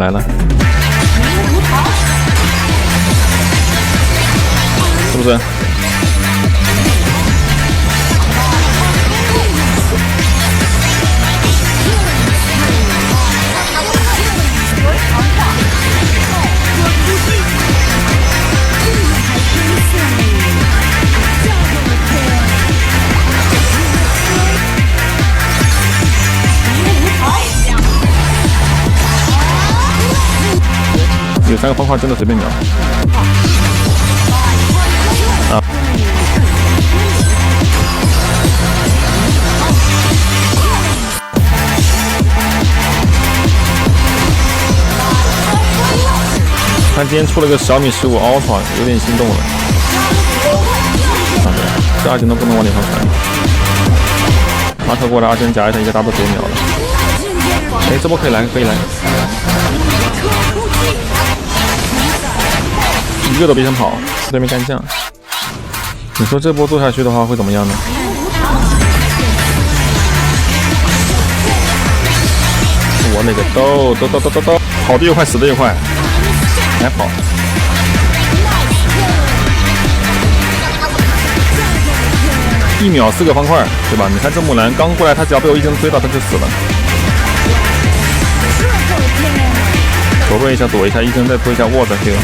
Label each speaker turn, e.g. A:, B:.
A: 来了，是不是？有3个方块真的随便秒啊！看今天出了个小米15 Ultra， 有点心动了。这阿珍都不能往脸上传。马可过来，阿珍夹一下一个 double 直接秒了。哎，这波可以来，可以来。一个都别想跑，对面干将。你说这波做下去的话会怎么样呢？我那个都，跑得越快，死得越快，还跑。1秒4个方块，对吧？你看这木兰刚过来，他只要被我一针追到，他就死了。躲位一下，躲一下，一针再推一下，握着这个。